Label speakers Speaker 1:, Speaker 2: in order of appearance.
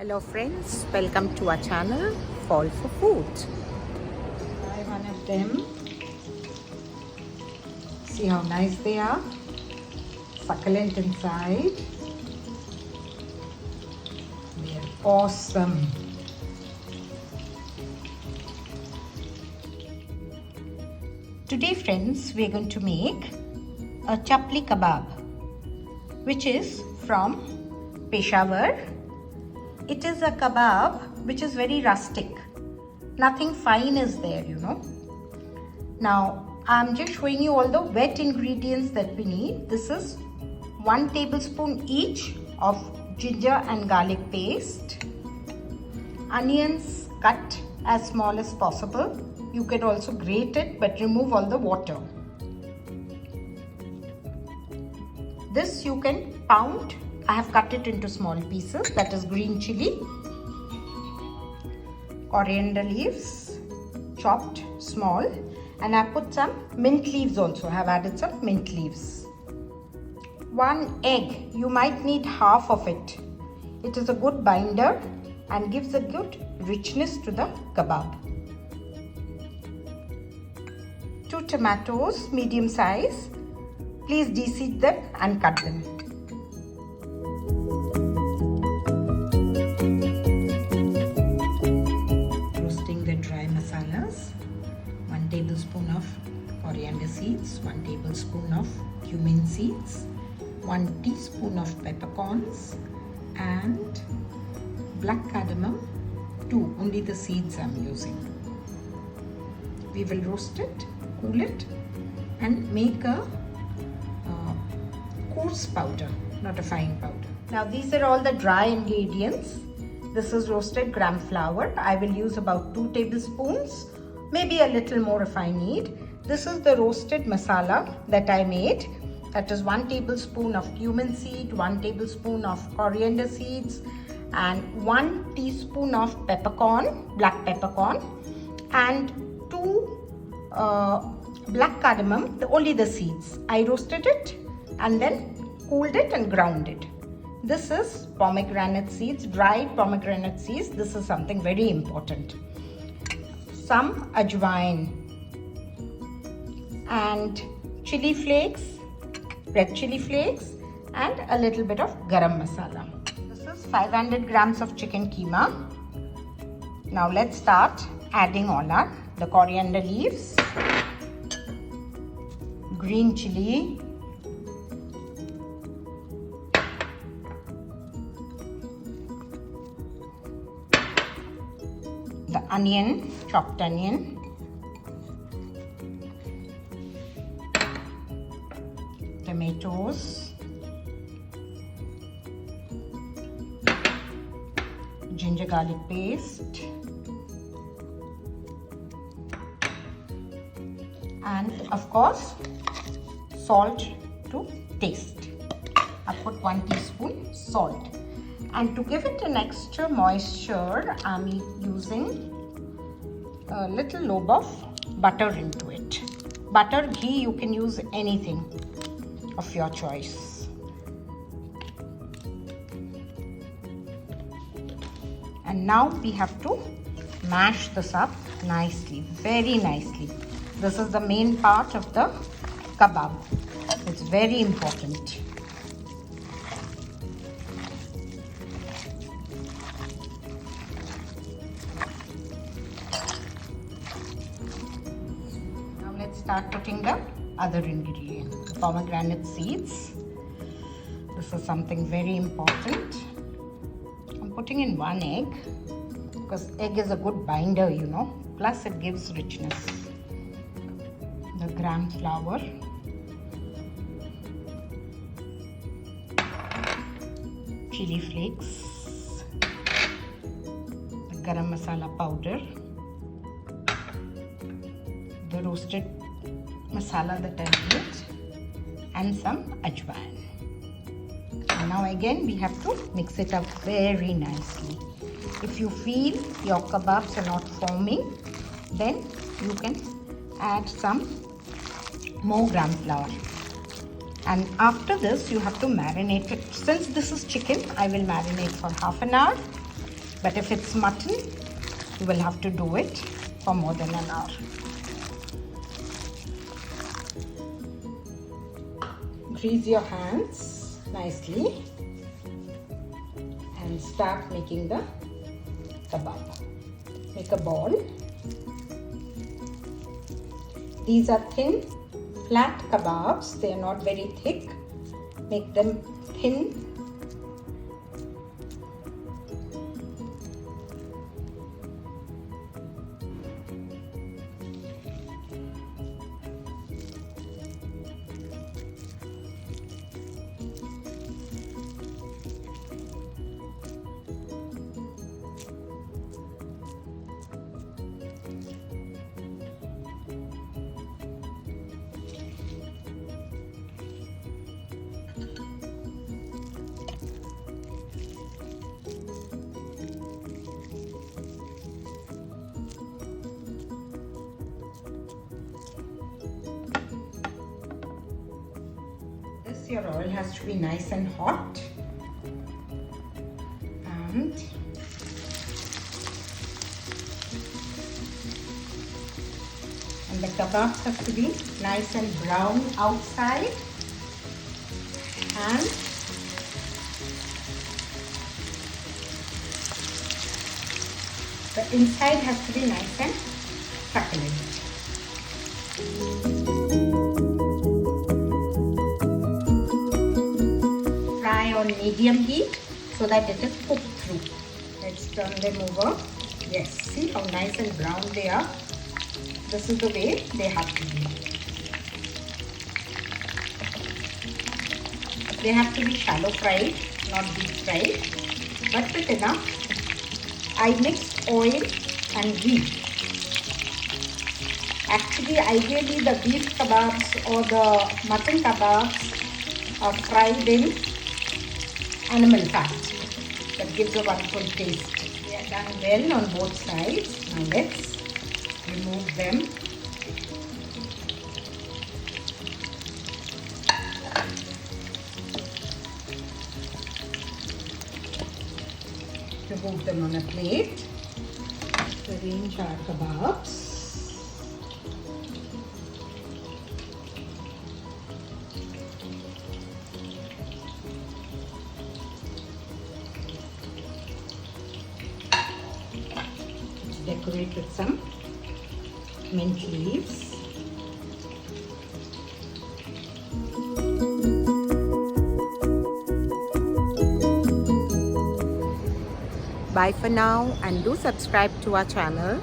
Speaker 1: Hello friends, welcome to our channel Fall for Food. Try one of them. See how nice they are. Succulent inside. They're awesome. Today friends, we're going to make a Chapli kebab, which is from Peshawar. It is a kebab which is very rustic. Nothing fine is there, Now, I'm just showing you all the wet ingredients that we need. This is 1 tablespoon each of ginger and garlic paste. Onions cut as small as possible. You can also grate it but remove all the water. This you can pound. I have cut it into small pieces. That is green chili, coriander leaves, chopped small, and I put some mint leaves also. I have added some mint leaves. 1 egg, you might need half of it. It is a good binder and gives a good richness to the kebab. 2 tomatoes, medium size. Please de-seed them and cut them. Roasting the dry masalas. 1 tablespoon of coriander seeds, 1 tablespoon of cumin seeds, 1 teaspoon of peppercorns, and black cardamom, 2, only the seeds I'm using. We will roast it, cool it, and make a coarse powder, not a fine powder. Now these are all the dry ingredients. This is roasted gram flour. I will use about 2 tablespoons, maybe a little more if I need. This is the roasted masala that I made. That is 1 tablespoon of cumin seed, 1 tablespoon of coriander seeds, and 1 teaspoon of peppercorn, black peppercorn, and 2 black cardamom, only the seeds. I roasted it and then cooled it and ground it. This is pomegranate seeds, dried pomegranate seeds. This is something very important. Some ajwain and chili flakes, red chili flakes, and a little bit of garam masala. This is 500 grams of chicken keema. Now let's start adding on the coriander leaves, green chili, the onion, chopped onion, tomatoes, ginger garlic paste, and of course salt to taste. I put 1 teaspoon salt. And to give it an extra moisture, I'm using a little lobe of butter into it. Butter, ghee, you can use anything of your choice. And now we have to mash this up nicely, very nicely. This is the main part of the kebab. It's very important. Start putting the other ingredient, the pomegranate seeds. This is something very important. I'm putting in 1 egg because egg is a good binder, plus it gives richness. The gram flour, chili flakes, the garam masala powder, the roasted masala that I made, and some ajwain. And now again we have to mix it up very nicely. If you feel your kebabs are not forming, then you can add some more gram flour. And after this you have to marinate it. Since this is chicken, I will marinate for half an hour. But if it's mutton, you will have to do it for more than an hour. Grease your hands nicely and start making the kebab. Make a ball. These are thin, flat kebabs. They are not very thick. Make them thin. Your oil has to be nice and hot, and the kebabs have to be nice and brown outside, and the inside has to be nice and succulent. On medium heat so that it is cooked through. Let's turn them over. Yes, see how nice and brown they are. This is the way they have to be. They have to be shallow fried, not deep fried, but with enough. I mixed oil and ghee. Actually, ideally the beef kebabs or the mutton kebabs are fried in animal fat. That gives a wonderful taste. They are done well on both sides. Now let's remove them. Remove them on a plate. Arrange our kebabs. Decorate with some mint leaves. Bye for now, and do subscribe to our channel.